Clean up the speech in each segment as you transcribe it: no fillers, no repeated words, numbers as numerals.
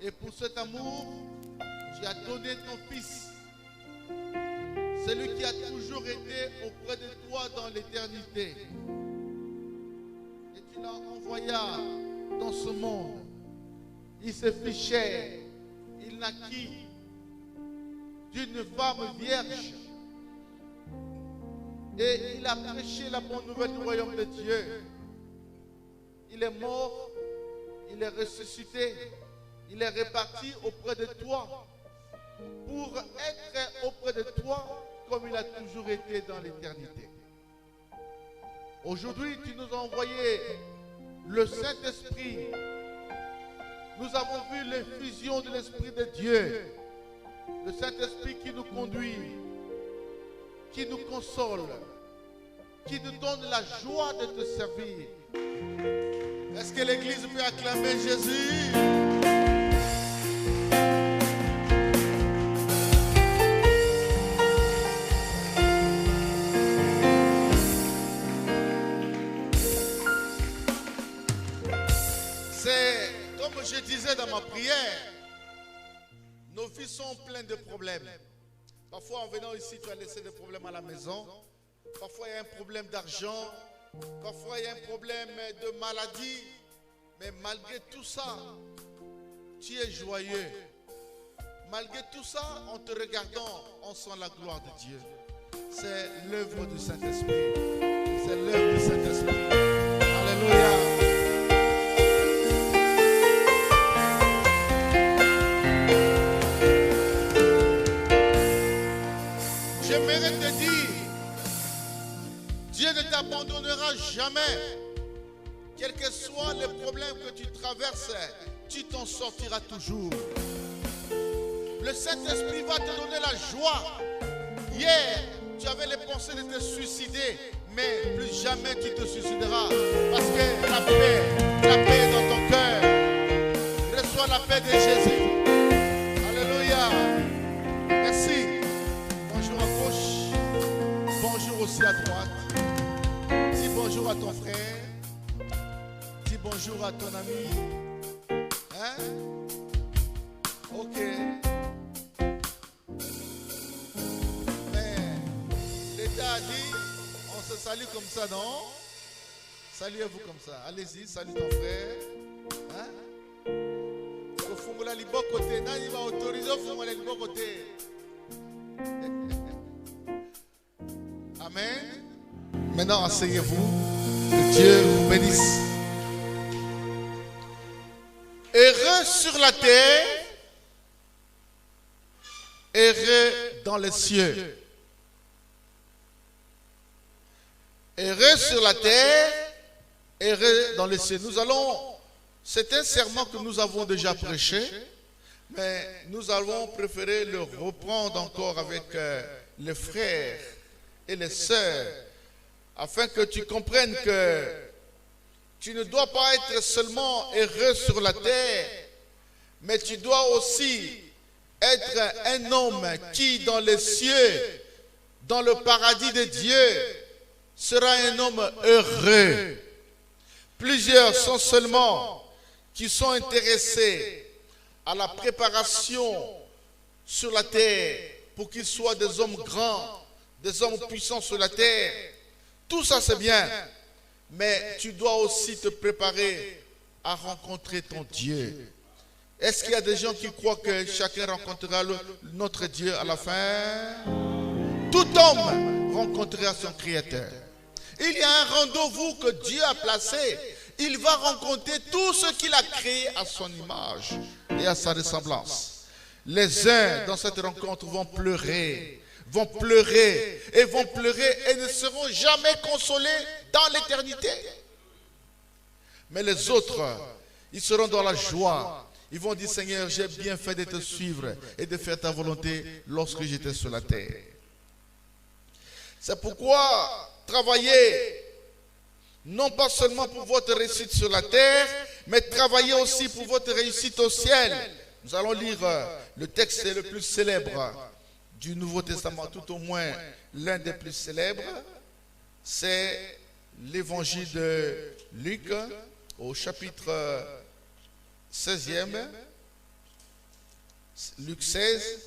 Et pour cet amour, tu as donné ton Fils, celui qui a toujours été auprès de toi dans l'éternité. Et tu l'as envoyé dans ce monde. Il se fit chair. Il naquit d'une femme vierge. Et il a prêché la bonne nouvelle du royaume de Dieu. Il est mort, il est ressuscité, il est réparti auprès de toi pour être auprès de toi comme il a toujours été dans l'éternité. Aujourd'hui, tu nous as envoyé le Saint-Esprit. Nous avons vu l'effusion de l'Esprit de Dieu. Le Saint-Esprit qui nous conduit, qui nous console, qui nous donne la joie de te servir. Est-ce que l'Église peut acclamer Jésus? C'est comme je disais dans ma prière, nos vies sont pleines de problèmes. Parfois en venant ici, tu as laissé des problèmes à la maison. Parfois il y a un problème d'argent. Parfois il y a un problème de maladie. Mais malgré tout ça, tu es joyeux. Malgré tout ça, en te regardant, on sent la gloire de Dieu. C'est l'œuvre du Saint-Esprit. C'est l'œuvre du Saint-Esprit. Alléluia. J'aimerais te dire, Dieu ne t'abandonnera jamais. Quels que soient les problèmes que tu traverses, tu t'en sortiras toujours. Le Saint-Esprit va te donner la joie. Hier, tu avais les pensées de te suicider, mais plus jamais tu te suicideras. Parce que la paix est dans ton cœur. Reçois la paix de Jésus. Alléluia. Merci. Bonjour à gauche. Bonjour aussi à droite. Dis bonjour à ton frère. Dis bonjour à ton ami. Hein? Ok. Mais l'État a dit, on se salue comme ça, non? Saluez-vous comme ça. Allez-y, salue ton frère. Hein? Au fond de la libo côté, il va autoriser au fond de la libo côté. Amen. Maintenant, asseyez-vous. Que Dieu vous bénisse. Heureux sur la terre, heureux dans les cieux. Heureux sur la terre, heureux dans les cieux. C'est un serment que nous avons déjà prêché, mais nous avons préféré le reprendre encore avec les frères et les sœurs, afin que tu comprennes que tu ne dois pas être seulement heureux sur la terre, mais tu dois aussi être un homme qui, dans les cieux, dans le paradis de Dieu, sera un homme heureux. Plusieurs sont seulement qui sont intéressés à la préparation sur la terre pour qu'ils soient des hommes grands, des hommes puissants sur la terre. Tout ça c'est bien. Mais tu dois aussi te préparer à rencontrer ton Dieu. Est-ce qu'il y a des gens qui croient que chacun rencontrera notre Dieu à la fin? Tout homme rencontrera son Créateur. Il y a un rendez-vous que Dieu a placé. Il va rencontrer tout ce qu'il a créé à son image et à sa ressemblance. Les uns dans cette rencontre vont pleurer et ne seront jamais consolés dans l'éternité. Mais les autres, ils seront dans la joie. Ils vont dire, Seigneur, j'ai bien fait de te suivre et de faire ta volonté lorsque j'étais sur la terre. C'est pourquoi travaillez, non pas seulement pour votre réussite sur la terre, mais travaillez aussi pour votre réussite au ciel. Nous allons lire le texte le plus célèbre du Nouveau Testament, tout au moins l'un des plus célèbres. C'est l'évangile de Luc au chapitre 16e Luc 16,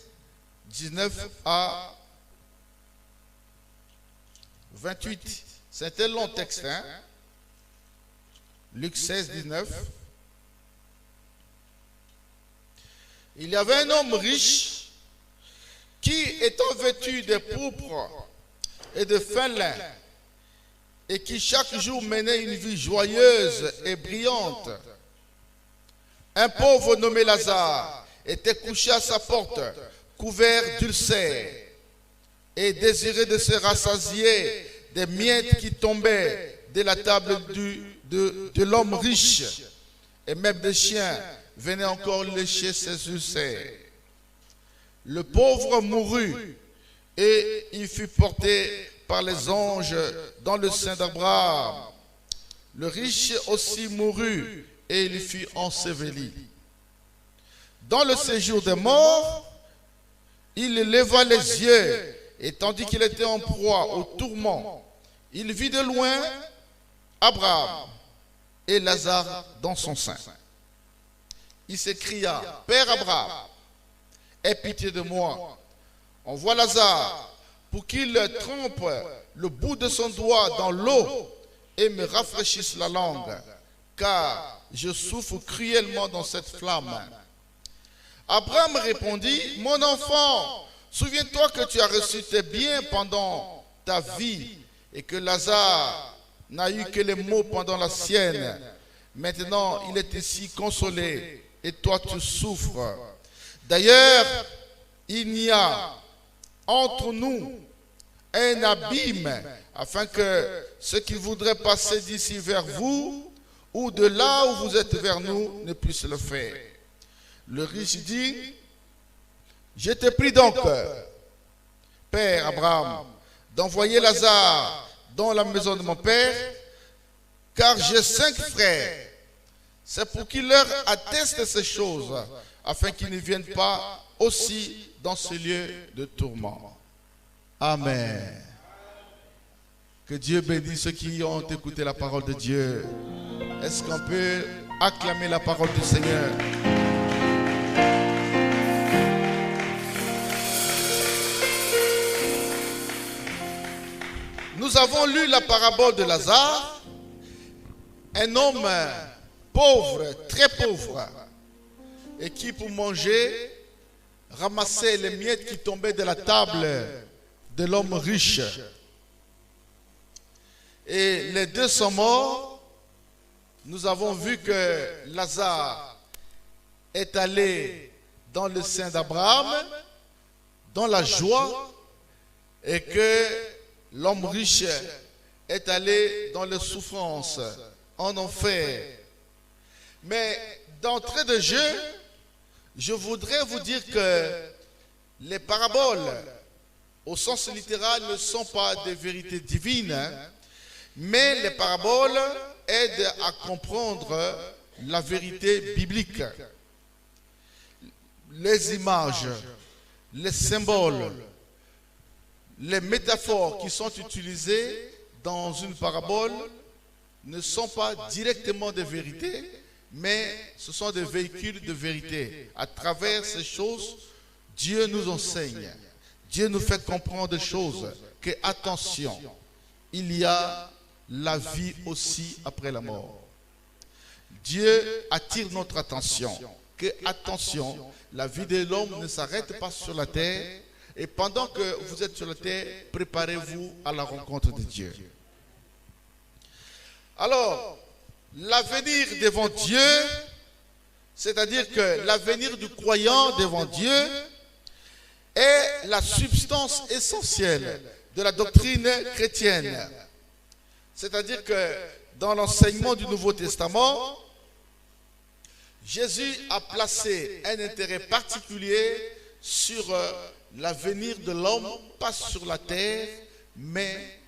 19 à 28. C'est un long texte, hein? Luc 16, 19. Il y avait un homme riche qui, étant vêtu de pourpre et de fin lin, et qui chaque jour menait une vie joyeuse et brillante, un pauvre nommé Lazare était couché à sa porte, couvert d'ulcères, et désirait de se rassasier des miettes qui tombaient de la table de l'homme riche, et même des chiens venaient encore lécher ses ulcères. Le pauvre mourut, et il fut porté par les anges dans le sein d'Abraham. Le riche aussi mourut, et il fut enseveli. Dans le séjour des morts, il leva les yeux, et tandis qu'il était en proie au tourment, il vit de loin Abraham et Lazare dans son sein. Il s'écria: Père Abraham, aie pitié de moi. Envoie Lazare pour qu'il trempe le bout de son doigt dans l'eau et me rafraîchisse la langue, car je souffre cruellement dans cette flamme. Abraham répondit: Mon enfant, souviens-toi que tu as reçu tes biens pendant ta vie et que Lazare n'a eu que les maux pendant la sienne. Maintenant, il est ici consolé et toi tu souffres. D'ailleurs, il n'y a entre nous un abîme, afin que ceux qui voudraient passer d'ici vers vous ou de là où vous êtes vers nous ne puissent le faire. Le riche dit: Je te prie donc, Père Abraham, d'envoyer Lazare dans la maison de mon père, car j'ai 5 frères. C'est pour qu'il leur atteste ces choses, afin qu'ils ne viennent pas aussi dans ce lieu de tourment. Amen. Que Dieu bénisse ceux qui ont écouté la parole de Dieu. Est-ce qu'on peut acclamer la parole du Seigneur? Nous avons lu la parabole de Lazare, un homme pauvre, très pauvre, et qui pour manger ramassait les miettes qui tombaient de la table de l'homme riche. Et les deux sont morts. Nous avons vu que Lazare est allé dans le sein d'Abraham, dans la joie, et que l'homme riche est allé dans les souffrances, en enfer. Mais d'entrée de jeu, je voudrais vous dire que les paraboles, au sens littéral, ne sont pas des vérités divines, mais les paraboles aident à comprendre la vérité biblique. Les images, les symboles, les métaphores qui sont utilisées dans une parabole ne sont pas directement des vérités, mais ce sont des véhicules de vérité. À travers ces choses, Dieu nous enseigne. Dieu nous fait comprendre des choses. Que attention, il y a la vie aussi après la mort. Dieu attire notre attention. Que attention, la vie de l'homme ne s'arrête pas sur la terre. Et pendant que vous êtes sur la terre, préparez-vous à la rencontre de Dieu. Alors, l'avenir devant Dieu, c'est-à-dire que l'avenir du croyant devant Dieu est la substance essentielle de la doctrine chrétienne. C'est-à-dire que dans l'enseignement du Nouveau Testament, Jésus a placé un intérêt particulier sur l'avenir de l'homme, pas sur la terre, mais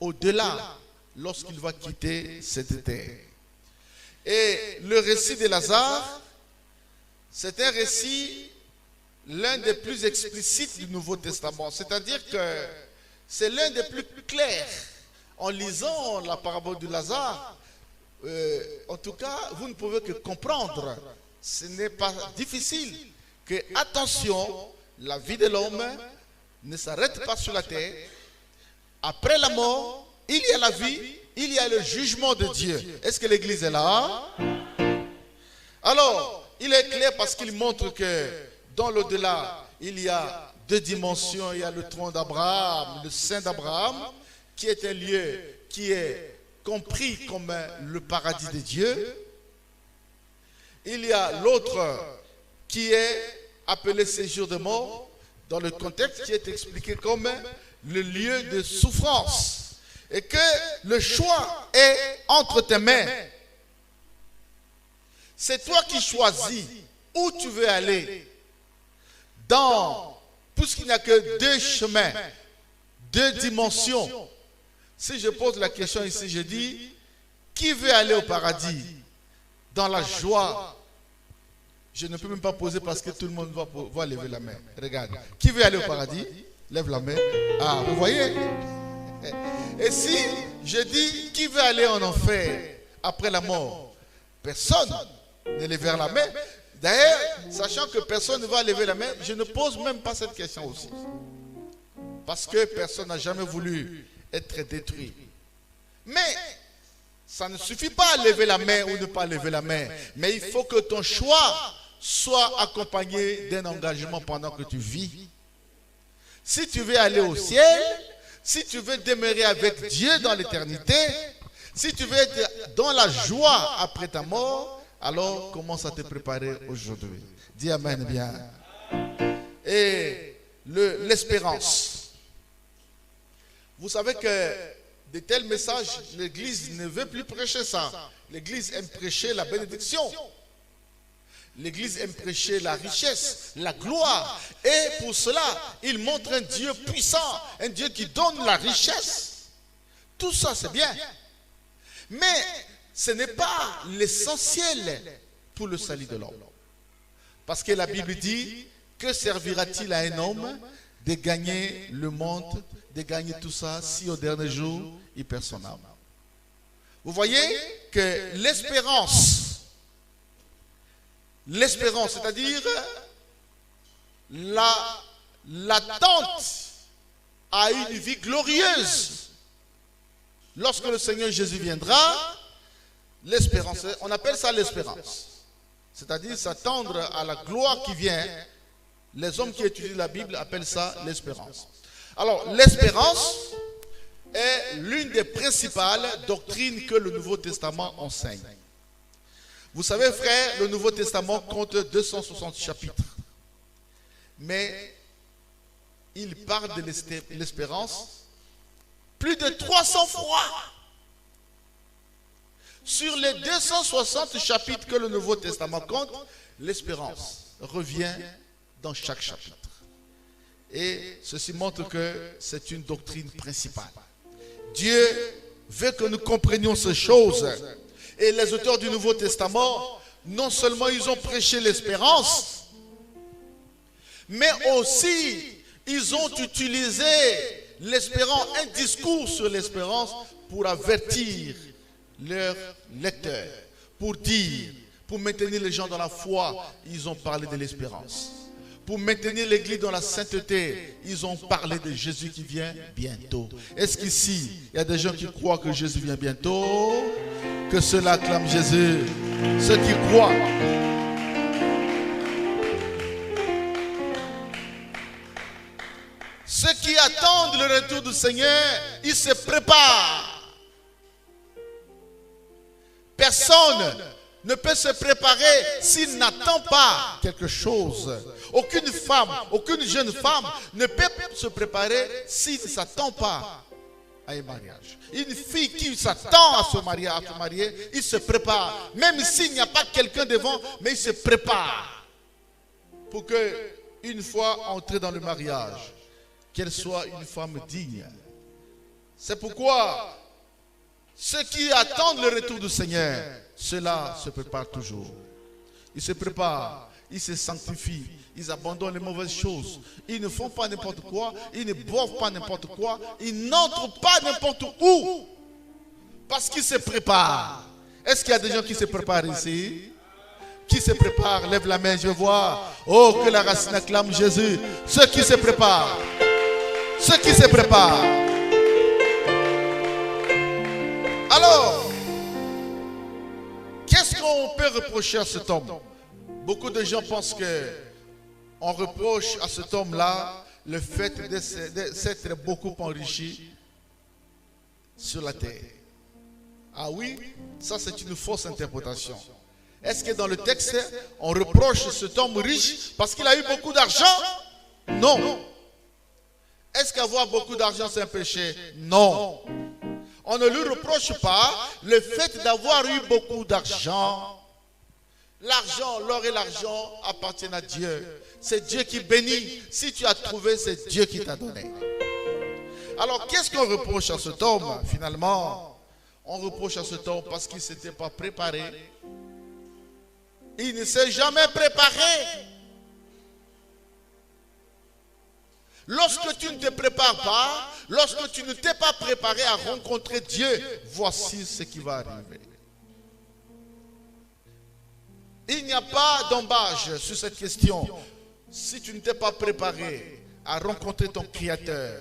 au-delà, lorsqu'il va quitter cette terre. Et le récit de Lazare, c'est un récit, l'un des plus explicites du Nouveau Testament. C'est-à-dire que c'est l'un des plus clairs. En lisant la parabole de Lazare, en tout cas, vous ne pouvez que comprendre. Ce n'est pas difficile que, attention, la vie de l'homme ne s'arrête pas sur la terre. Après la mort, il y a la vie, il y a le jugement de Dieu. Est-ce que l'Église est là? Alors, il est clair parce qu'il montre que dans l'au-delà, il y a deux dimensions. Il y a le trône d'Abraham, le sein d'Abraham, qui est un lieu qui est compris comme le paradis de Dieu. Il y a l'autre qui est appelé séjour de mort, dans le contexte qui est expliqué comme le lieu de souffrance. Et que le choix est entre tes mains. C'est toi qui choisis où tu veux aller. Puisqu'il n'y a que deux chemins, deux dimensions. Si je pose la question ici, je dis, qui veut aller au paradis? Dans la joie. Je ne peux même pas poser parce que tout le monde va lever la main. Regarde. Qui veut aller au paradis? Lève la main. Ah, vous voyez? Et si je dis, qui veut aller en enfer après la mort? Personne ne lèvera la main. D'ailleurs, sachant que personne ne va lever la main, je ne pose même pas cette question aussi. Parce que personne n'a jamais voulu être détruit. Mais ça ne suffit pas à lever la main ou ne pas lever la main. Mais il faut que ton choix soit accompagné d'un engagement pendant que tu vis. Si tu veux aller au ciel, si tu veux demeurer avec Dieu dans l'éternité, si tu veux être dans la joie après ta mort, alors commence à te préparer aujourd'hui. Dis Amen bien. Et l'espérance. Vous savez que de tels messages, l'Église ne veut plus prêcher ça. L'Église aime prêcher la bénédiction. L'Église aime prêcher la richesse, la gloire. Et pour cela, il montre un Dieu puissant, un Dieu qui donne la richesse. Tout ça, c'est bien. Mais ce n'est pas l'essentiel pour le salut de l'homme. Parce que la Bible dit, que servira-t-il à un homme de gagner le monde, de gagner tout ça, si au dernier jour, il perd son âme? Vous voyez que l'espérance, c'est-à-dire l'attente à une vie glorieuse. Lorsque le Seigneur Jésus viendra, l'espérance, on appelle ça l'espérance. C'est-à-dire s'attendre à la gloire qui vient. Les hommes qui étudient la Bible appellent ça l'espérance. Alors, l'espérance est l'une des principales doctrines que le Nouveau Testament enseigne. Vous savez, frère, le Nouveau Testament compte 260 chapitres. Mais il parle de l'espérance plus de 300 fois. Sur les 260 chapitres que le Nouveau Testament compte, l'espérance revient dans chaque chapitre. Et ceci montre que c'est une doctrine principale. Dieu veut que nous comprenions ces choses. Et les auteurs du Nouveau Testament, non seulement ils ont prêché l'espérance, mais aussi ils ont utilisé l'espérance, un discours sur l'espérance pour avertir leurs lecteurs, pour dire, pour maintenir les gens dans la foi, ils ont parlé de l'espérance. Pour maintenir l'Église dans la sainteté, ils ont parlé de Jésus qui vient bientôt. Est-ce qu'ici, il y a des gens qui croient que Jésus vient bientôt? Que cela acclame Jésus. Ceux qui croient. Ceux qui attendent le retour du Seigneur, ils se préparent. Personne ne peut se préparer s'il n'attend pas quelque chose. Aucune femme, aucune jeune femme ne peut se préparer s'il ne s'attend pas à un mariage. Une fille qui s'attend à se marier, il se prépare. Même s'il n'y a pas quelqu'un devant, mais il se prépare. Pour que, une fois entrée dans le mariage, qu'elle soit une femme digne. C'est pourquoi ceux qui attendent le retour du Seigneur, ceux-là se préparent toujours. Ils se préparent, ils se sanctifient, ils abandonnent les mauvaises choses. Ils ne font pas n'importe quoi, ils ne boivent pas n'importe quoi, ils n'entrent pas n'importe où. Parce qu'ils se préparent. Est-ce qu'il y a des gens qui se préparent ici? Qui se prépare, lève la main, je veux voir. Oh, que la racine acclame Jésus. Ceux qui se préparent. Ceux qui se préparent. Alors, qu'est-ce qu'on peut reprocher à cet homme? Beaucoup de gens pensent qu'on reproche à cet homme-là le fait de s'être beaucoup enrichi sur la terre. Ah oui, ça c'est une fausse interprétation. Est-ce que dans le texte, on reproche cet homme riche parce qu'il a eu beaucoup d'argent? Non. Est-ce qu'avoir beaucoup d'argent c'est un péché? Non. On ne lui reproche pas le fait d'avoir eu beaucoup d'argent. L'argent, l'or et l'argent appartiennent à Dieu. C'est Dieu qui bénit. Si tu as trouvé, c'est Dieu qui t'a donné. Alors, qu'est-ce qu'on reproche à cet homme, finalement? On reproche à cet homme parce qu'il ne s'était pas préparé. Il ne s'est jamais préparé. Lorsque tu ne te prépares pas, lorsque tu ne t'es pas préparé à rencontrer Dieu, voici ce qui va arriver. Il n'y a pas d'embâche sur cette question. Si tu ne t'es pas préparé à rencontrer ton Créateur,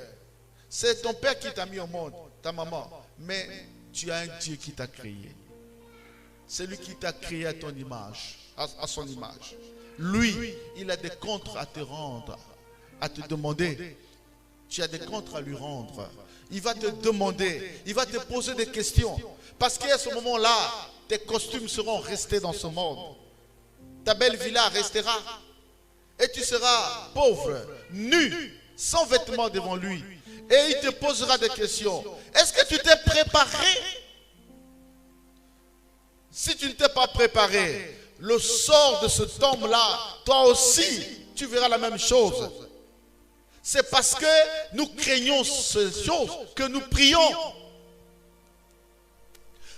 c'est ton père qui t'a mis au monde, ta maman, mais tu as un Dieu qui t'a créé. C'est lui qui t'a créé à ton image, à son image. Lui, il a des comptes à te rendre, à te demander. Tu as des comptes à lui rendre. Il va te demander, il va te poser des questions. Parce qu'à ce moment-là, tes costumes seront restés dans ce monde. Ta belle villa restera. Et tu seras pauvre, nu, sans vêtements devant lui. Et il te posera des questions. Est-ce que tu t'es préparé? Si tu ne t'es pas préparé, le sort de cet homme-là, toi aussi, tu verras la même chose. C'est parce que nous craignons ces choses que nous prions.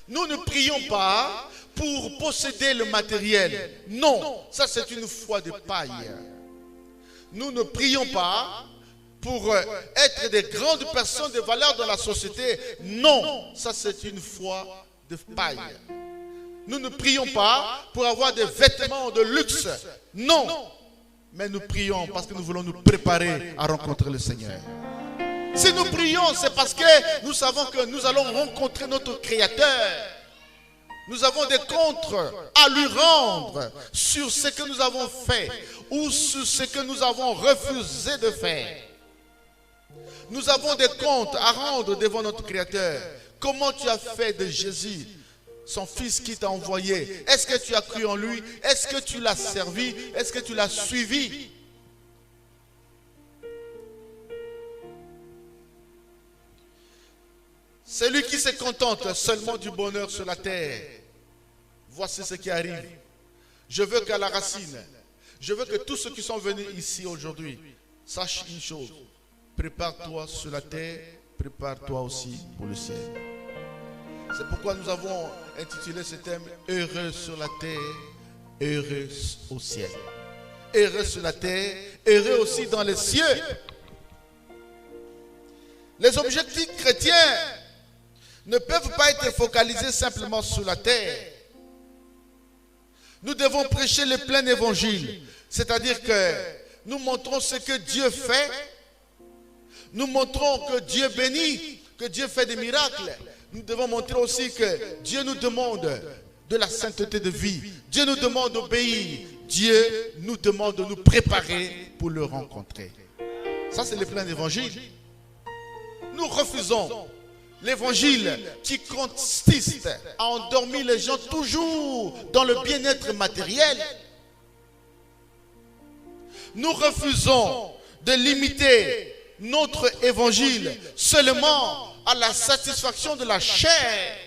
Nous ne prions pas pour posséder le matériel. Non, ça c'est une foi de paille. Nous ne prions pas pour être des grandes personnes de valeur dans la société. Non, ça c'est une foi de paille. Nous ne prions pas pour avoir des vêtements de luxe. Non, mais nous prions parce que nous voulons nous préparer à rencontrer le Seigneur. Si nous prions, c'est parce que nous savons que nous allons rencontrer notre Créateur. Nous avons des comptes à lui rendre sur ce que nous avons fait ou sur ce que nous avons refusé de faire. Nous avons des comptes à rendre devant notre Créateur. Comment tu as fait de Jésus son fils qui t'a envoyé? Est-ce que tu as cru en lui? Est-ce que tu l'as servi? Est-ce que tu l'as suivi? Celui qui se contente seulement du bonheur sur la terre, voici ce qui arrive. Je veux qu'à la racine, je veux que tous ceux qui sont venus ici aujourd'hui sachent une chose. Prépare-toi sur la terre, prépare-toi aussi pour le ciel. C'est pourquoi nous avons intitulé ce thème « Heureux sur la terre, heureux au ciel ». Heureux sur la terre, heureux aussi dans les cieux. Les objectifs chrétiens ne peuvent pas être focalisés simplement sur la terre. Nous devons prêcher le plein évangile, c'est-à-dire que nous montrons ce que Dieu fait, nous montrons que Dieu bénit, que Dieu fait des miracles. Nous devons montrer aussi que Dieu nous demande de la sainteté de vie. Dieu nous demande d'obéir. Dieu nous demande de nous préparer pour le rencontrer. Ça, c'est le plein évangile. Nous refusons l'évangile qui consiste à endormir les gens toujours dans le bien-être matériel. Nous refusons de limiter notre évangile seulement à la satisfaction de la chair.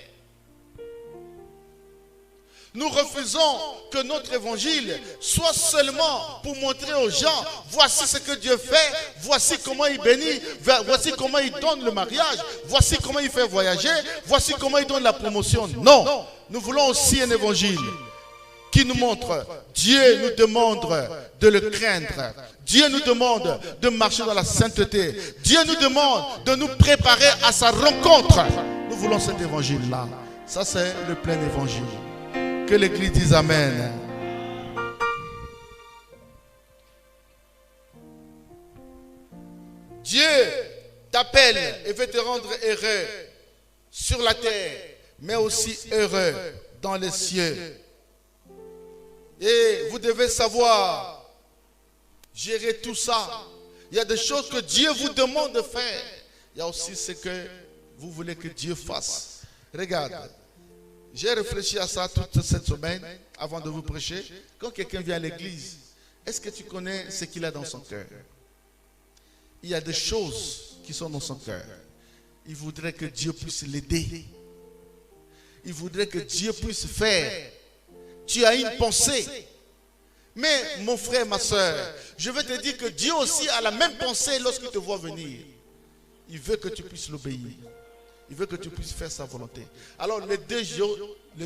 Nous refusons que notre évangile soit seulement pour montrer aux gens, voici ce que Dieu fait, voici comment il bénit, voici comment il donne le mariage, voici comment il fait voyager, voici comment il donne la promotion. Non, nous voulons aussi un évangile qui nous montre, Dieu nous demande de le craindre. Dieu nous demande de marcher dans la sainteté. Dieu nous demande de nous préparer à sa rencontre. Nous voulons cet évangile-là. Ça, c'est le plein évangile. Que l'Église dise Amen. Dieu t'appelle et veut te rendre heureux sur la terre, mais aussi heureux dans les cieux. Et vous devez savoir gérer tout ça. Il y a des choses que Dieu vous demande de faire. Il y a aussi ce que vous voulez que Dieu fasse. Regarde, j'ai réfléchi à ça toute cette semaine avant de vous prêcher. Quand quelqu'un vient à l'église, est-ce que tu connais ce qu'il a dans son cœur? Il y a des choses qui sont dans son cœur. Il voudrait que Dieu puisse l'aider. Il voudrait que Dieu puisse faire. Tu as une pensée. Mais mon frère, ma soeur, je veux te dire que Dieu aussi a la même pensée lorsqu'il te voit venir. Il veut que tu puisses l'obéir. Il veut que tu puisses faire sa volonté. Alors les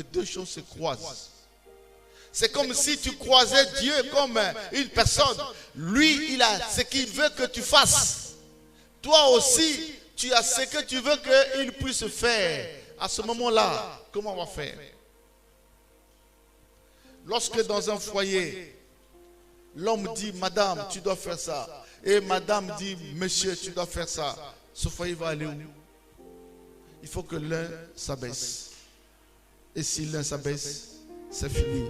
deux choses se croisent. C'est comme si tu croisais Dieu comme une personne. Lui, il a ce qu'il veut que tu fasses. Toi aussi, tu as ce que tu veux qu'il puisse faire. À ce moment-là, comment on va faire? Lorsque dans un foyer, l'homme dit, madame, tu dois faire ça. Et madame dit, monsieur, tu dois faire ça. Ce foyer va aller où? Il faut que l'un s'abaisse. Et si l'un s'abaisse, c'est fini.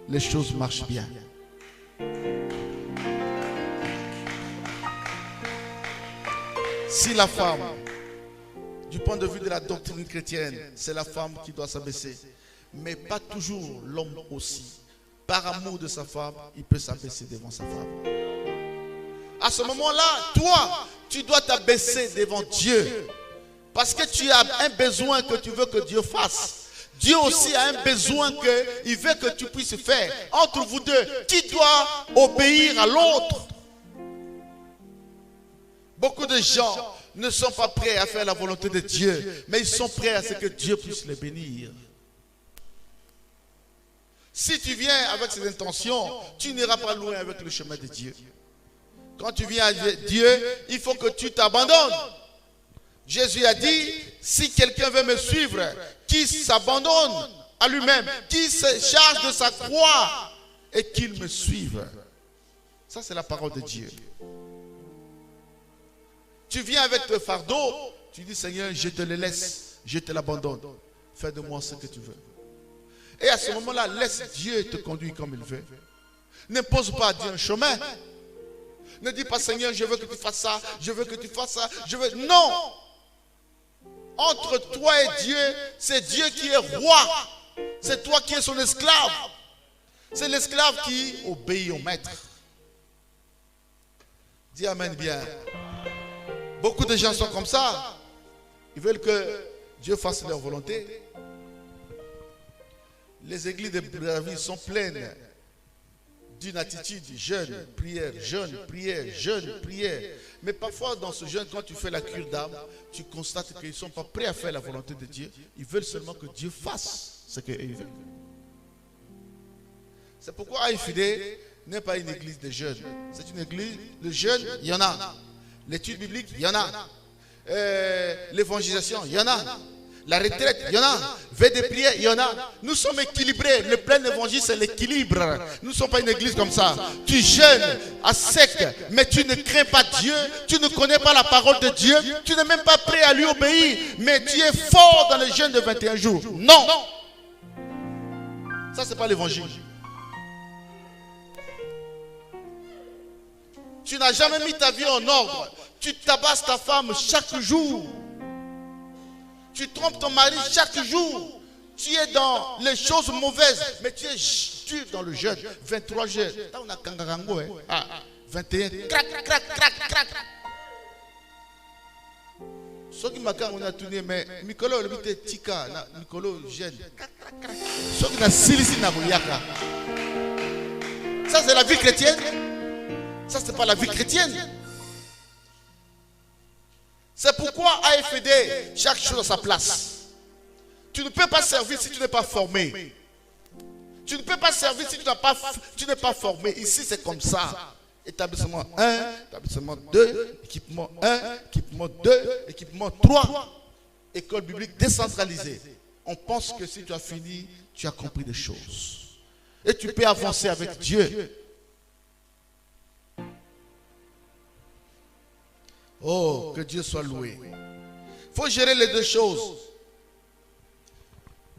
Les choses marchent bien. Si la femme, du point de vue de la doctrine chrétienne, c'est la femme qui doit s'abaisser. Mais pas toujours l'homme aussi. Par amour de sa femme, il peut s'abaisser devant sa femme. À ce moment-là, toi, tu dois t'abaisser devant Dieu. Parce que tu as un besoin que tu veux que Dieu fasse. Dieu aussi a un besoin qu'il veut que tu puisses faire. Entre vous deux, qui doit obéir à l'autre? Beaucoup de gens ne sont pas prêts à faire la volonté de Dieu, mais ils sont prêts à ce que Dieu puisse les bénir. Si tu viens avec ces intentions, tu n'iras pas loin avec le chemin de Dieu. Quand tu viens à Dieu, il faut que tu t'abandonnes. Jésus a dit, si quelqu'un veut me suivre, qu'il s'abandonne à lui-même, qu'il se charge de sa croix et qu'il me suive. Ça, c'est la parole de Dieu. Tu viens avec le fardeau, tu dis, Seigneur, je te le laisse, je te l'abandonne. Fais de moi ce que tu veux. Et à ce moment-là, laisse Dieu te conduire comme il veut. N'impose pas à Dieu un chemin. Ne dis pas, Seigneur, je veux que tu fasses ça, je veux que tu fasses ça, je veux... Non! Entre toi et Dieu, c'est Dieu qui est roi. C'est toi qui es son esclave. C'est l'esclave qui obéit au maître. Dis Amen bien. Beaucoup de gens sont comme ça. Ils veulent que Dieu fasse leur volonté. Les églises de Brazzaville sont pleines d'une attitude jeûne, prière, jeûne, prière, jeûne, prière. Mais parfois dans ce jeûne, quand tu fais la cure d'âme, tu constates qu'ils ne sont pas prêts à faire la volonté de Dieu. Ils veulent seulement que Dieu fasse ce qu'ils veulent. C'est pourquoi AFD n'est pas une église de jeûne. C'est une église de jeûne, il y en a. L'étude biblique, il y en a. L'évangélisation, il y en a. La retraite, il y en a. Veille de prière, il y en a. Nous sommes équilibrés. Le plein évangile, c'est l'équilibre. Nous ne sommes pas une église comme ça. Tu jeûnes à sec, mais tu ne crains pas Dieu. Tu ne connais pas la parole de Dieu. Tu n'es même pas prêt à lui obéir. Mais tu es fort dans le jeûne de 21 jours. Non. Ça, ce n'est pas l'évangile. Tu n'as jamais mis ta vie en ordre. Tu tabasses ta femme chaque jour. Tu trompes ton mari chaque jour. Tu es dans les choses mauvaises. Mais tu es dur dans le jeûne. 23 jeûnes. On a kangarango. 21. Crac, crac, crac, crac. Ce qui m'a dit, on a tourné, mais Mikolo, le bité tika, Mikolo jeûne. Ce qui n'a silisi n'a bouyaka. Ça, c'est la vie chrétienne. Ça, ce n'est pas la vie chrétienne. C'est pourquoi AFD, chaque chose à sa place. Tu ne peux pas servir si tu n'es pas formé. Tu ne peux pas servir si tu n'es pas formé. Ici, c'est comme ça. Établissement 1, établissement 2, équipement 1, équipement 2, équipement 3. École biblique décentralisée. On pense que si tu as fini, tu as compris des choses. Et tu peux avancer avec Dieu. Oh, que Dieu soit loué. Il faut gérer les deux choses.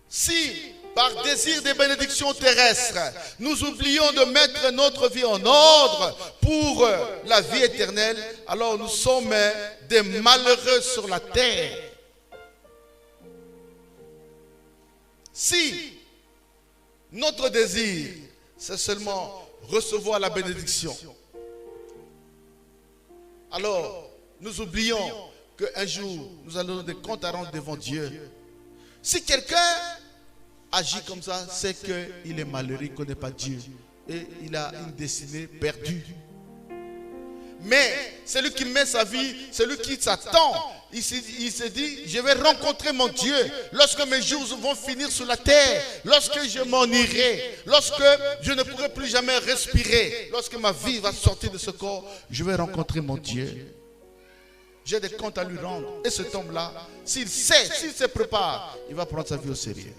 Si, par désir des bénédictions terrestres, nous oublions de mettre notre vie en ordre pour la vie éternelle, alors nous sommes des malheureux sur la terre. Si notre désir, c'est seulement recevoir la bénédiction, alors nous oublions qu'un jour, nous allons des comptes à rendre devant Dieu. Si quelqu'un agit comme ça, c'est qu'il est malheureux, il ne connaît pas Dieu. Et il a une destinée perdue. Mais celui qui met sa vie, celui qui s'attend, il se dit, je vais rencontrer mon Dieu lorsque mes jours vont finir sur la terre, lorsque je m'en irai, lorsque je ne pourrai plus jamais respirer, lorsque ma vie va sortir de ce corps, je vais rencontrer mon Dieu. J'ai des comptes à lui rendre. Et cet homme-là, s'il se prépare, il va prendre sa vie au sérieux.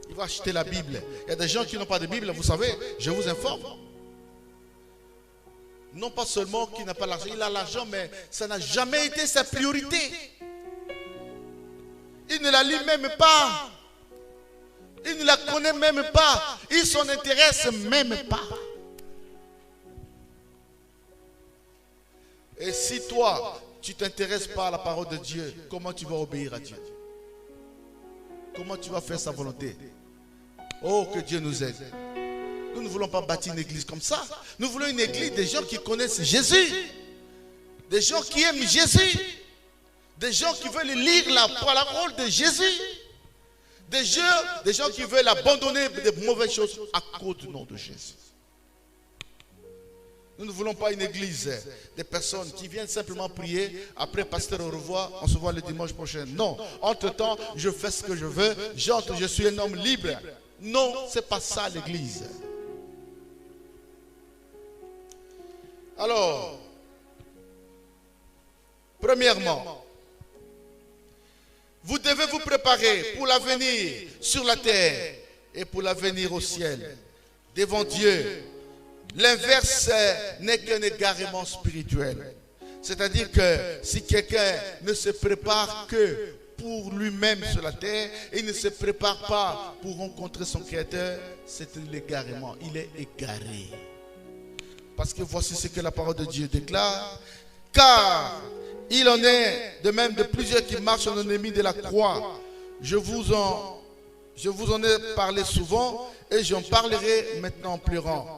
Il va acheter la Bible. Il y a des gens qui n'ont pas de Bible, vous savez, je vous informe. Non pas seulement qu'il n'a pas l'argent, il a l'argent, mais ça n'a jamais été sa priorité. Il ne la lit même pas. Il ne la connaît même pas. Il s'en intéresse même pas. Et si toi, tu ne t'intéresses pas à la parole de Dieu, comment tu vas obéir à Dieu? Comment tu vas faire sa volonté? Oh, que Dieu nous aide. Nous ne voulons pas bâtir une église comme ça. Nous voulons une église des gens qui connaissent Jésus. Des gens qui aiment Jésus. Des gens qui veulent lire la parole de Jésus. Des gens qui veulent abandonner de mauvaises choses à cause du nom de Jésus. Nous ne voulons pas une église des personnes qui viennent simplement prier. Après, pasteur, au revoir, on se voit le dimanche prochain. Non. Entre-temps, je fais ce que je veux. J'entre, je suis un homme libre. Non, ce n'est pas ça l'église. Alors, premièrement, vous devez vous préparer pour l'avenir sur la terre et pour l'avenir au ciel, devant Dieu. L'inverse n'est qu'un égarement spirituel. C'est-à-dire que si quelqu'un ne se prépare que pour lui-même sur la terre, et il ne se prépare pas pour rencontrer son Créateur, c'est l'égarement. Il est égaré. Parce que voici ce que la parole de Dieu déclare. Car il en est de même de plusieurs qui marchent en ennemi de la croix. Je vous en ai parlé souvent et j'en parlerai maintenant en pleurant.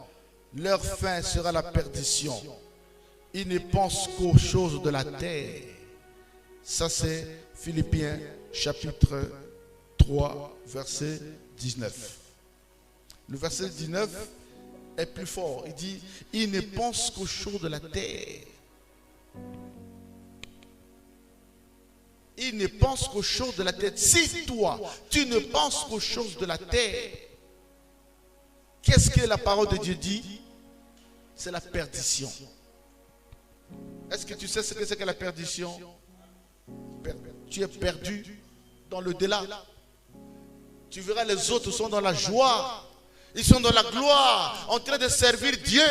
Leur fin sera la perdition. Ils ne pensent qu'aux choses de la terre. Ça c'est Philippiens chapitre 3 verset 19. Le verset 19 est plus fort. Il dit, ils ne pensent qu'aux choses de la terre. Ils ne pensent qu'aux choses de la terre. Si toi, tu ne penses qu'aux choses de la terre, qu'est-ce que la parole de Dieu dit? C'est la perdition. Est-ce que tu sais ce que c'est que la perdition? Tu es perdu dans le delà. Tu verras les autres sont dans la joie. Ils sont dans la gloire, en train de servir Dieu.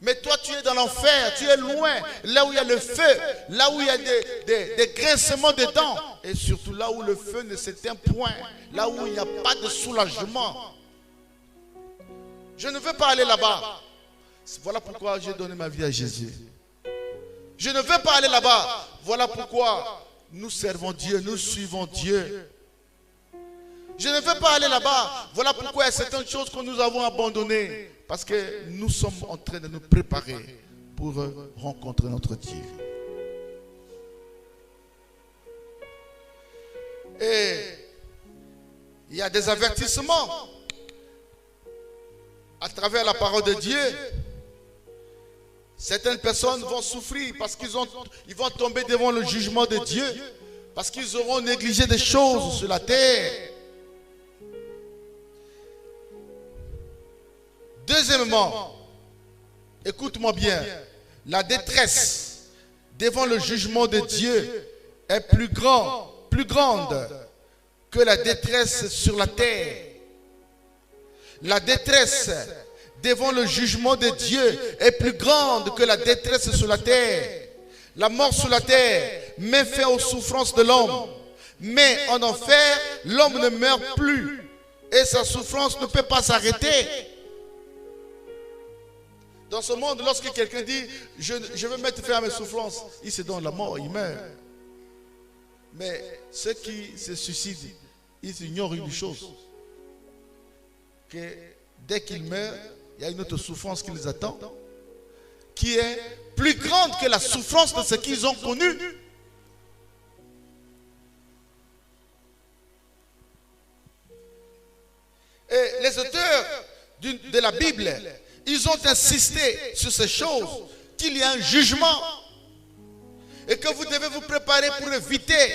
Mais toi, tu es dans l'enfer, tu es loin, là où il y a le feu, là où il y a des grincements de dents. Et surtout là où le feu ne s'éteint point, là où il n'y a pas de soulagement. Je ne veux pas aller là-bas. Voilà pourquoi j'ai donné ma vie à Jésus. Je ne veux pas aller là-bas. Voilà pourquoi nous servons Dieu, nous suivons Dieu. Je ne veux pas aller là-bas. Voilà pourquoi il y a certaines choses que nous avons abandonnées. Parce que nous sommes en train de nous préparer pour rencontrer notre Dieu. Et il y a des avertissements à travers la parole de Dieu. Certaines personnes vont souffrir parce qu'ils vont tomber devant le jugement de Dieu. Parce qu'ils auront négligé des choses sur la terre. Deuxièmement, écoute-moi bien, la détresse devant le jugement de Dieu est plus grande que la détresse sur la terre. La détresse devant le jugement de Dieu est plus grande que la détresse sur la terre. La mort sur la terre met fin aux souffrances de l'homme. Mais en enfer, l'homme ne meurt plus et sa souffrance ne peut pas s'arrêter. Dans ce monde, lorsque quelqu'un dit « je veux mettre fin à mes souffrances », il se donne la mort, il meurt. Mais ceux qui se suicident, ils ignorent une chose, que dès qu'ils meurent, il y a une autre souffrance qui les attend, qui est plus grande que la souffrance de ce qu'ils ont connu. Et les auteurs de la Bible, ils ont insisté sur ces choses, qu'il y a un jugement et que vous devez vous préparer pour éviter,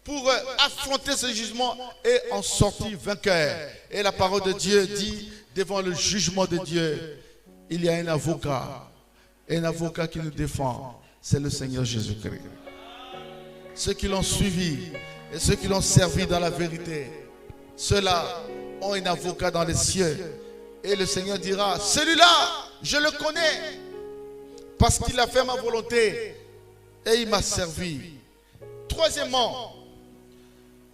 pour affronter ce jugement et en sortir vainqueur. Et la parole de Dieu dit, devant le jugement de Dieu, il y a un avocat qui nous défend, c'est le Seigneur Jésus-Christ. Ceux qui l'ont suivi et ceux qui l'ont servi dans la vérité, ceux-là ont un avocat dans les cieux. Et le Seigneur dira, celui-là, je le connais, parce qu'il a fait ma volonté et il m'a servi. Troisièmement,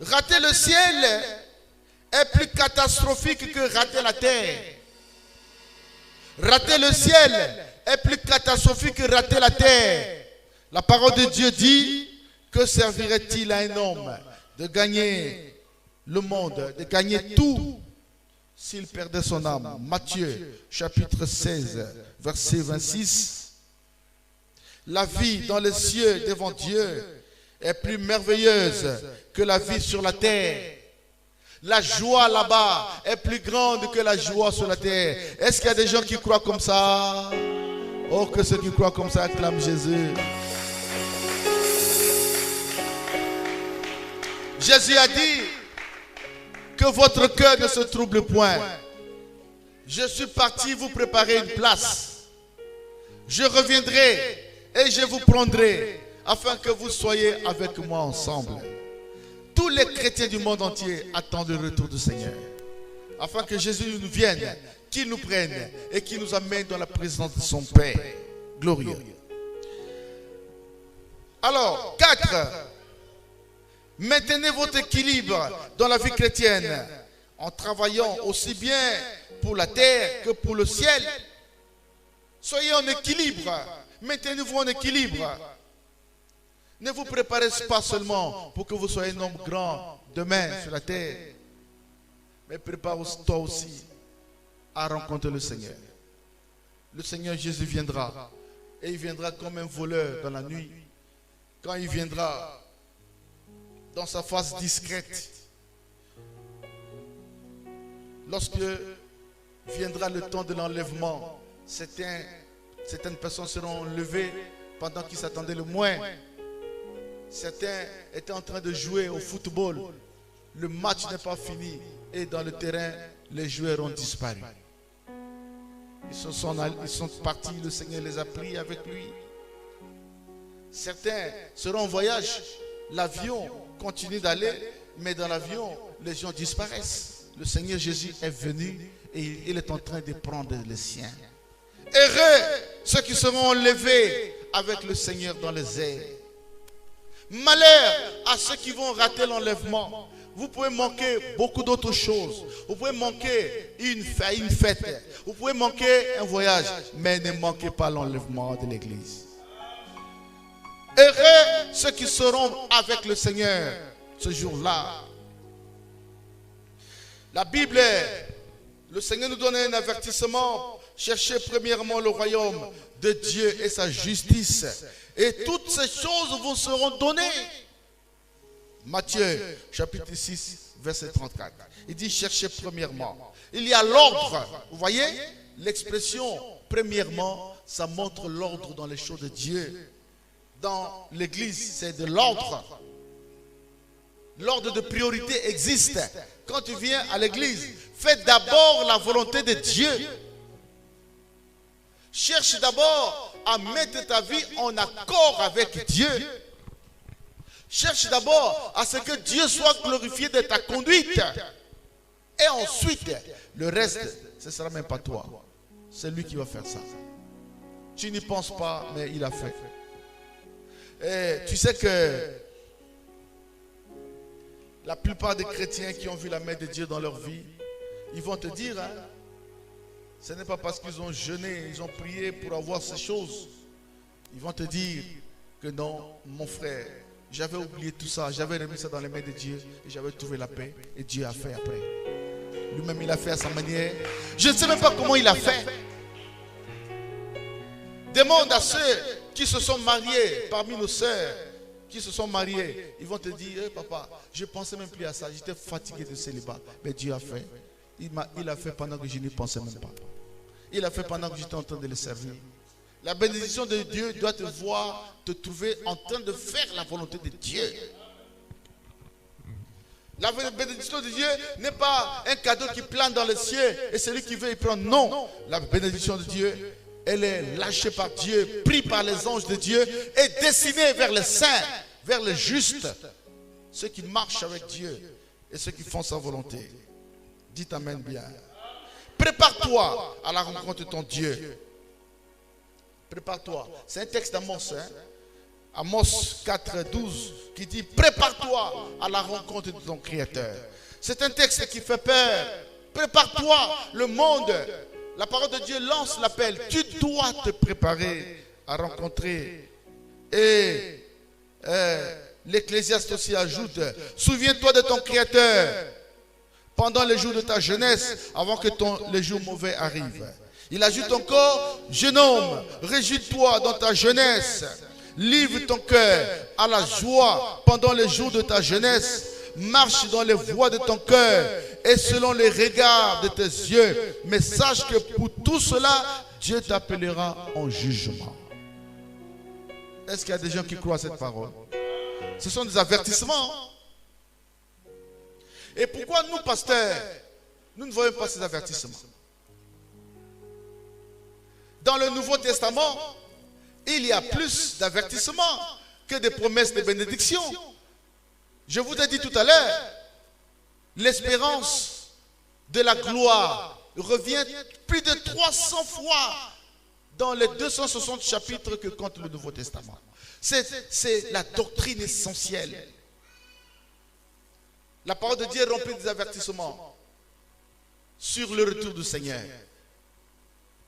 rater le ciel est plus catastrophique que rater la terre. Rater le ciel est plus catastrophique que rater la terre. La parole de Dieu dit, que servirait-il à un homme de gagner le monde, de gagner tout s'il perdait son âme? Matthieu chapitre 16 verset 26. La vie dans les cieux devant Dieu est plus merveilleuse que la vie sur la terre. La joie là-bas est plus grande que la joie sur la terre. Est-ce qu'il y a des gens qui croient comme ça? Oh, que ceux qui croient comme ça acclament Jésus. Jésus a dit que votre cœur ne se trouble point. Je suis parti vous préparer une place. Je reviendrai et je vous prendrai afin que vous soyez avec moi ensemble. Tous les chrétiens du monde entier attendent le retour du Seigneur. Afin que Jésus nous vienne, qu'il nous prenne et qu'il nous amène dans la présence de son Père glorieux. Alors, 4. Maintenez votre équilibre dans la vie chrétienne en travaillant aussi bien pour la terre que pour le ciel. Soyez en équilibre. Maintenez-vous en équilibre. Ne vous préparez pas seulement pour que vous soyez un homme grand demain sur la terre, mais prépare-toi aussi à rencontrer le Seigneur. Le Seigneur Jésus viendra et il viendra comme un voleur dans la nuit. Quand il viendra dans sa face discrète, lorsque viendra le temps de l'enlèvement, certaines personnes seront enlevées pendant qu'ils s'attendaient le moins. Certains étaient en train de jouer au football. Le match n'est pas fini et dans le terrain, les joueurs ont disparu. Ils sont partis, le Seigneur les a pris avec lui. Certains seront en voyage, l'avion continue d'aller, mais dans l'avion, les gens disparaissent. Le Seigneur Jésus est venu et il est en train de prendre les siens. Heureux ceux qui seront enlevés avec le Seigneur dans les airs. Malheur à ceux qui vont rater l'enlèvement. Vous pouvez manquer beaucoup d'autres choses. Vous pouvez manquer une fête. Vous pouvez manquer un voyage. Mais ne manquez pas l'enlèvement de l'église. Heureux ceux qui seront avec le Seigneur ce jour-là. La Bible, le Seigneur nous donne un avertissement. Cherchez premièrement le royaume de Dieu et sa justice. Et toutes ces choses vous seront données. Matthieu chapitre 6 verset 34. Il dit cherchez premièrement. Il y a l'ordre. Vous voyez l'expression premièrement, ça montre l'ordre dans les choses de Dieu. Dans l'église, c'est de l'ordre. L'ordre de priorité existe. Quand tu viens à l'église, fais d'abord la volonté de Dieu. Cherche d'abord à mettre ta vie en accord avec Dieu. Cherche d'abord à ce que Dieu soit glorifié de ta conduite. Et ensuite, le reste, ce ne sera même pas toi. c'est lui qui va faire ça. Tu n'y penses pas, mais il a fait. Et tu sais que la plupart des chrétiens qui ont vu la main de Dieu dans leur vie, ils vont te dire, hein, ce n'est pas parce qu'ils ont jeûné, ils ont prié pour avoir ces choses. Ils vont te dire que non, mon frère, j'avais oublié tout ça, j'avais remis ça dans les mains de Dieu et j'avais trouvé la paix et Dieu a fait après. Lui-même, il a fait à sa manière. Je ne sais même pas comment il a fait. Demande à ceux qui se sont mariés parmi nos sœurs, qui se sont mariés. Ils vont te dire, hey, papa, je ne pensais même plus à ça, j'étais fatigué de célibat. Mais Dieu a fait. Il a fait pendant que je n'y pensais même pas. Il a fait pendant que j'étais en train de le servir. La bénédiction de Dieu doit te voir, te trouver en train de faire la volonté de Dieu. La bénédiction de Dieu n'est pas un cadeau qui plane dans le ciel et celui qui veut y prendre. Non, la bénédiction de Dieu, elle est lâchée par Dieu, prise par les anges de Dieu et destinée vers les saints, vers les justes, ceux qui marchent avec Dieu et ceux qui font sa volonté. Dites amen bien. Prépare-toi à la rencontre de ton Dieu. Prépare-toi. C'est un texte d'Amos, hein? Amos 4, 12, qui dit prépare-toi à la rencontre de ton Créateur. C'est un texte qui fait peur. Prépare-toi, le monde. La parole de Dieu lance l'appel. Tu dois te préparer à rencontrer. Et l'Ecclésiaste aussi ajoute, souviens-toi de ton Créateur pendant les jours de ta jeunesse, avant que les jours mauvais arrivent. Il ajoute encore, jeune homme, réjouis-toi dans ta jeunesse. Livre ton cœur à la joie pendant les jours de ta jeunesse. Marche dans les voies de ton cœur et selon les regards de tes yeux. Mais sache que pour tout cela, Dieu t'appellera en jugement. Est-ce qu'il y a des gens qui croient à cette parole? Ce sont des avertissements. Et pourquoi nous, pasteurs, nous ne voyons pas ces avertissements? Dans le Nouveau Testament, il y a plus d'avertissements que de promesses de bénédiction. Je vous ai dit tout à l'heure, l'espérance de la gloire revient plus de 300 fois dans les 260 chapitres que compte le Nouveau Testament. C'est la doctrine essentielle. La parole de Dieu est remplie des avertissements sur le retour du Seigneur,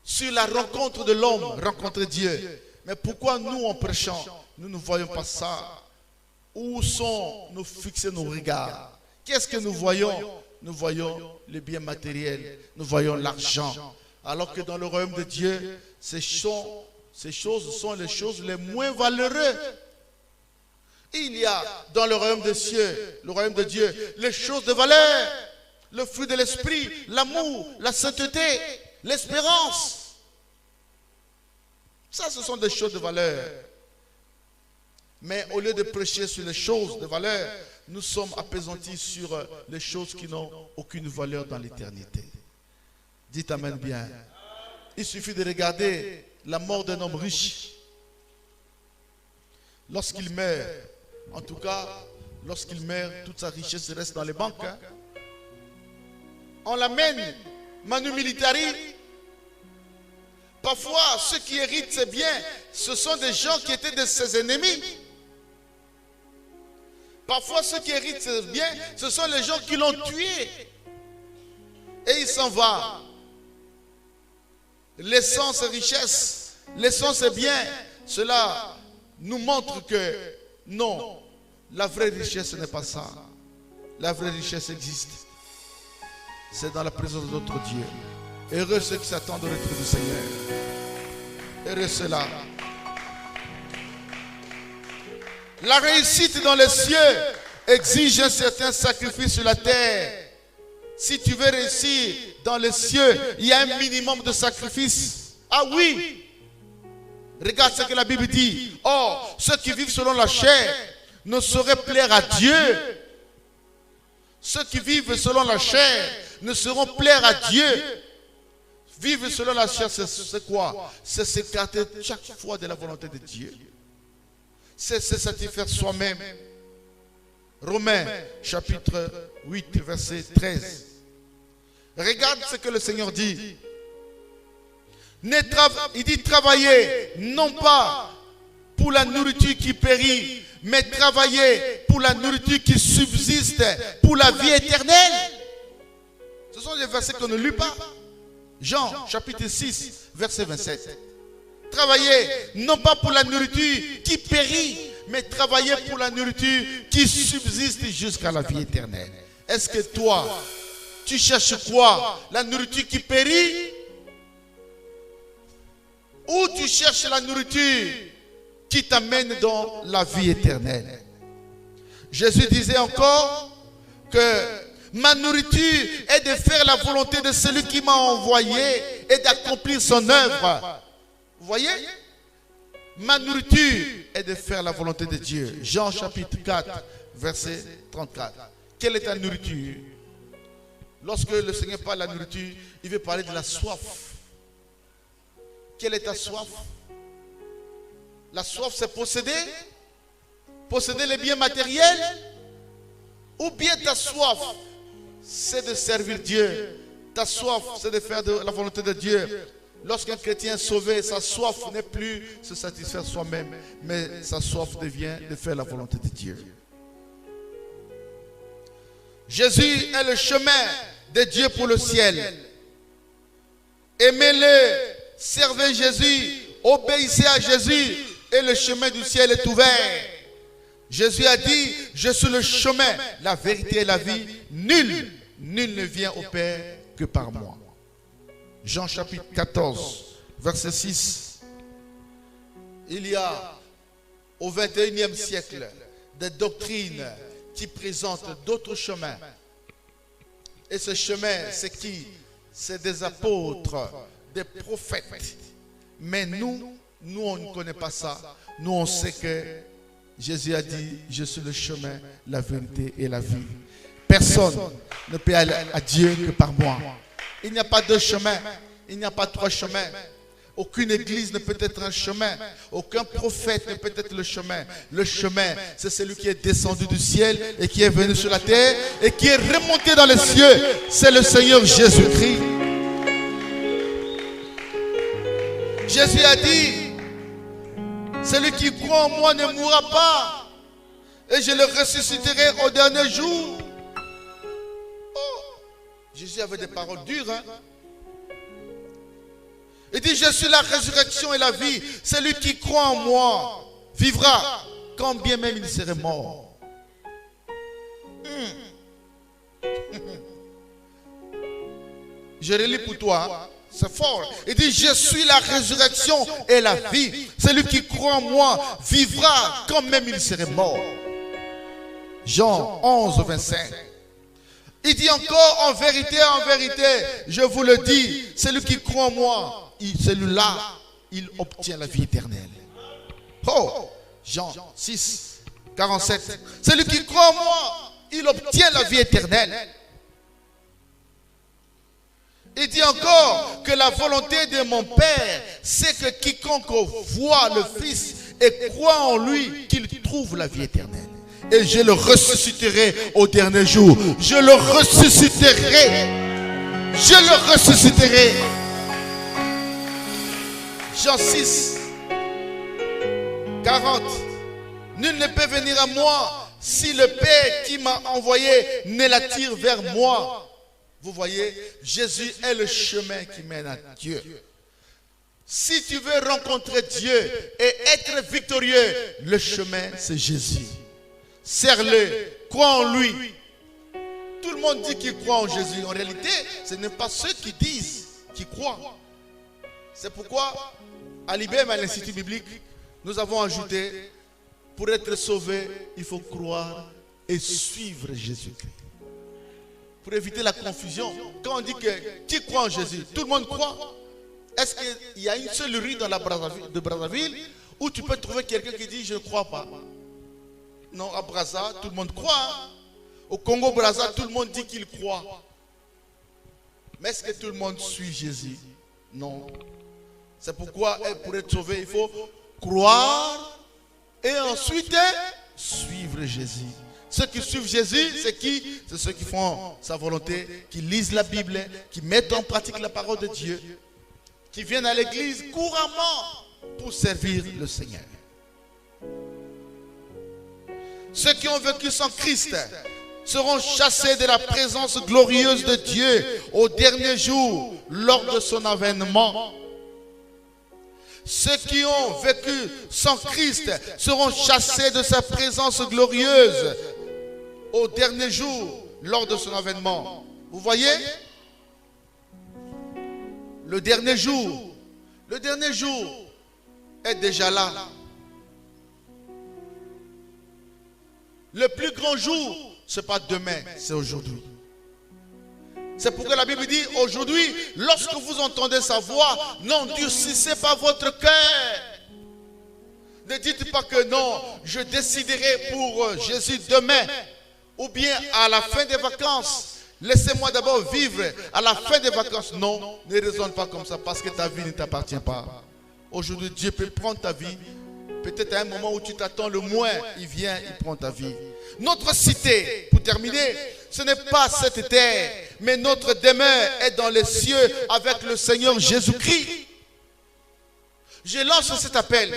sur la rencontre de l'homme, rencontrer Dieu. Mais pourquoi nous, en prêchant, nous ne voyons pas ça? Où sont nous fixés nos regards? Qu'est-ce que nous voyons? Nous voyons les biens matériels, nous voyons l'argent. Alors que dans le royaume de Dieu, ces choses sont les choses les moins valeureuses. Il y a dans le royaume des cieux, le royaume de Dieu, les choses de valeur, le fruit de l'esprit, l'amour, la sainteté, l'espérance. Ça, ce sont des choses de valeur. Mais au lieu de prêcher sur les choses de valeur, nous sommes appesantis sur les choses qui n'ont aucune valeur dans l'éternité. Dites amen bien. Il suffit de regarder la mort d'un homme riche. Lorsqu'il meurt, en tout cas, lorsqu'il meurt, toute sa richesse reste dans les banques. Hein. On l'amène, manu militari. Parfois, ceux qui héritent ses biens, ce sont des gens qui étaient de ses ennemis. Parfois, ceux qui héritent ses biens, ce sont les gens qui l'ont tué. Et il s'en va, laissant ses richesses, laissant ses biens. Cela nous montre que non, la vraie richesse ce n'est pas ça. La vraie richesse existe. C'est dans la présence de notre Dieu. Heureux ceux qui s'attendent au retour du Seigneur. Heureux ceux-là. La réussite dans les cieux exige un certain sacrifice sur la terre. Si tu veux réussir dans les cieux, il y a un minimum de sacrifice. Ah oui. Regarde ce que la Bible dit. Or, ceux qui vivent selon la chair ne sauraient plaire à Dieu. Ceux qui vivent selon la chair ne sauront plaire à Dieu. Vivre selon la chair, c'est quoi? C'est s'écarter chaque fois de la volonté de Dieu. C'est se satisfaire soi-même. Romains chapitre 8, verset 13. Regarde ce que le Seigneur dit. Il dit travailler, non pas pour la nourriture qui périt, mais travailler pour la nourriture qui subsiste, pour la vie éternelle. Ce sont des versets qu'on ne lit pas. Jean, chapitre 6, verset 27. Travailler, non pas pour la nourriture qui périt, mais travailler pour la nourriture qui subsiste jusqu'à la vie éternelle. Est-ce que toi, tu cherches quoi? La nourriture qui périt? Ou tu cherches la nourriture qui t'amène dans la vie éternelle? Jésus disait encore que ma nourriture est de faire la volonté de celui qui m'a envoyé et d'accomplir son œuvre. Vous voyez? Ma nourriture est de faire la volonté de Dieu. Jean chapitre 4, verset 34. Quelle est ta nourriture? Lorsque le Seigneur parle de la nourriture, il veut parler de la soif. Quelle est ta soif? La soif, c'est posséder les biens matériels, ou bien ta soif, c'est de servir Dieu. Ta soif, c'est de faire la volonté de Dieu. Lorsqu'un chrétien est sauvé, sa soif n'est plus se satisfaire soi-même, mais sa soif devient de faire la volonté de Dieu. Jésus est le chemin de Dieu pour le ciel. Aimez-le, servez Jésus, obéissez à Jésus et le chemin du ciel est ouvert. Jésus a dit, je suis le chemin, la vérité et la vie. Nul ne vient au Père que par moi. Jean chapitre 14, verset 6. Il y a au 21e siècle des doctrines qui présentent d'autres chemins. Et ce chemin, c'est qui? C'est des apôtres, des prophètes. Mais nous, on ne connaît pas ça. Nous, on sait que Jésus a dit, je suis le chemin, la vérité et la vie. Personne ne peut aller à Dieu que par moi. Il n'y a pas deux chemins, il n'y a pas trois chemins. Aucune église ne peut être un chemin. Aucun prophète ne peut être le chemin. Le chemin, c'est celui qui est descendu du ciel et qui est venu sur la terre et qui est remonté dans les cieux. C'est le Seigneur Jésus-Christ. Jésus a dit, celui qui croit en moi ne mourra pas et je le ressusciterai au dernier jour. Oh, Jésus avait des paroles dures, hein? Il dit, je suis la résurrection et la vie. Celui qui croit en moi vivra, quand bien même il serait mort. Je relis pour toi, c'est fort. Il dit, je suis la résurrection et la vie. Celui qui croit en moi vivra, quand même il serait mort. Jean 11, 25. Il dit encore, en vérité, je vous le dis, celui qui croit en moi, celui-là, il obtient la vie éternelle. Oh, Jean 6, 47. Celui qui croit en moi, il obtient la vie éternelle. Il dit encore que la volonté de mon Père, c'est que quiconque voit le Fils et croit en lui, qu'il trouve la vie éternelle. Et je le ressusciterai au dernier jour. Je le ressusciterai. Je le ressusciterai. Jean 6, 40. Nul ne peut venir à moi si le Père qui m'a envoyé ne l'attire vers moi. Vous voyez, Jésus est le chemin qui mène à Dieu. Si tu veux rencontrer Dieu et être victorieux, le chemin c'est Jésus. Serre-le, crois en lui. Tout le monde dit qu'il croit en Jésus. En réalité, ce n'est pas ceux qui disent qu'ils croient. C'est pourquoi, à l'IBM, à l'Institut biblique, nous avons ajouté, pour être sauvé, il faut croire et suivre Jésus-Christ. Pour éviter la confusion, quand on dit que qui croit en Jésus, tout le monde croit. Est-ce qu'il y a une seule rue dans la Brazzaville où tu peux trouver quelqu'un qui dit je ne crois pas? Non, à Brazza, tout le monde croit. Au Congo-Brazza, tout le monde dit qu'il croit. Mais est-ce que tout le monde suit Jésus? Non. C'est pourquoi, pour être sauvé, il faut croire et ensuite suivre Jésus. Ceux qui suivent Jésus, c'est qui? C'est ceux qui font sa volonté, qui lisent la Bible, qui mettent en pratique la parole de Dieu. qui viennent à l'église couramment pour servir le Seigneur. Ceux qui ont vécu sans Christ seront chassés de la présence glorieuse de Dieu au dernier jour lors de son avènement. Ceux qui ont vécu sans Christ seront chassés de sa présence glorieuse au dernier jour lors de son avènement. Vous voyez? Le dernier jour est déjà là. Le plus grand jour, ce n'est pas demain, c'est aujourd'hui. C'est pourquoi la Bible dit, aujourd'hui, lorsque vous entendez sa voix, n'endurcissez pas votre cœur. Ne dites pas que non, je déciderai pour Jésus demain, ou bien à la fin des vacances. Laissez-moi d'abord vivre à la fin des vacances. Non, ne raisonne pas comme ça, parce que ta vie ne t'appartient pas. Aujourd'hui, Dieu peut prendre ta vie. Peut-être à un moment où tu t'attends le moins, il vient, il prend ta vie. Notre cité, pour terminer, ce n'est pas cette terre, mais notre demeure est dans les cieux avec le Seigneur Jésus-Christ. Je lance cet appel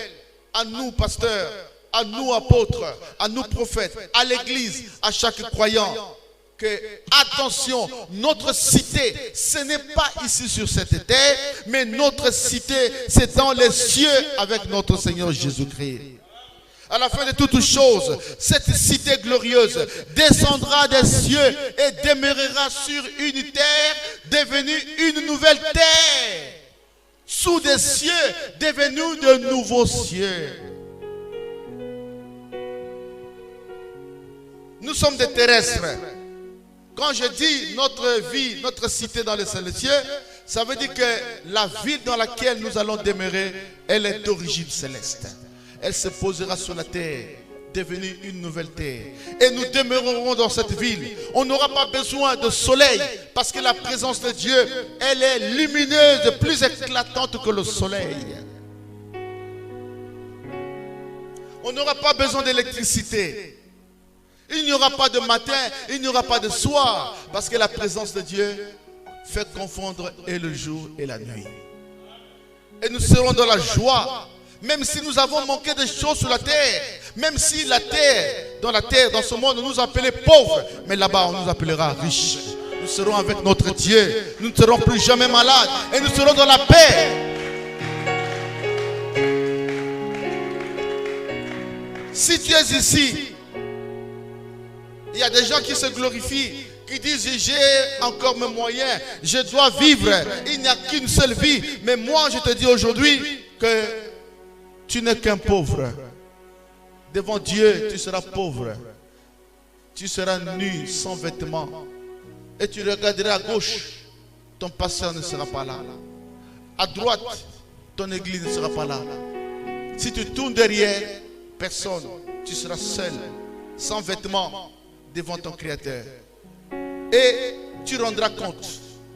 à nous, pasteurs, à nous, apôtres, à nous, prophètes, à l'église, à chaque croyant. Que, attention, notre cité, ce n'est pas ici sur cette terre, mais notre cité, c'est dans les cieux avec notre Seigneur Jésus-Christ. À la fin de toutes choses, cette cité glorieuse descendra des cieux et demeurera sur une terre devenue une nouvelle terre. Sous des cieux devenus de nouveaux cieux. Nous sommes des terrestres. Quand je dis notre vie, notre cité dans les cieux, ça veut dire que la ville dans laquelle nous allons demeurer, elle est d'origine céleste. Elle se posera sur la terre, devenue une nouvelle terre. Et nous demeurerons dans cette ville. On n'aura pas besoin de soleil, parce que la présence de Dieu, elle est lumineuse, plus éclatante que le soleil. On n'aura pas besoin d'électricité. Il n'y aura pas de matin, il n'y aura pas de soir, parce que la présence de Dieu fait confondre et le jour et la nuit. Et nous serons dans la joie, même si nous avons manqué de choses sur la terre, même si la terre, dans ce monde, on nous appelait pauvres, mais là-bas, on nous appellera riches. Nous serons avec notre Dieu, nous ne serons plus jamais malades, et nous serons dans la paix. Si tu es ici, il y a des gens qui se glorifient, qui disent j'ai encore mes moyens, je dois vivre, il n'y a qu'une seule vie. Mais moi je te dis aujourd'hui que tu n'es qu'un pauvre. Devant Dieu tu seras pauvre. Tu seras nu, sans vêtements. Et tu regarderas à gauche, ton pasteur ne sera pas là. À droite, ton église ne sera pas là. Si tu tournes derrière, personne, tu seras seul, sans vêtements, devant ton Créateur. Et tu rendras compte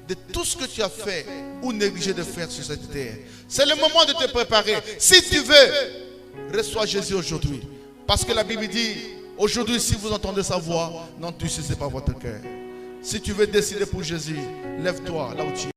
de tout ce que tu as fait ou négligé de faire sur cette terre. C'est le moment de te préparer. Si tu veux, reçois Jésus aujourd'hui. Parce que la Bible dit, aujourd'hui si vous entendez sa voix, n'endurcissez pas votre cœur. Si tu veux décider pour Jésus, lève-toi là où tu es.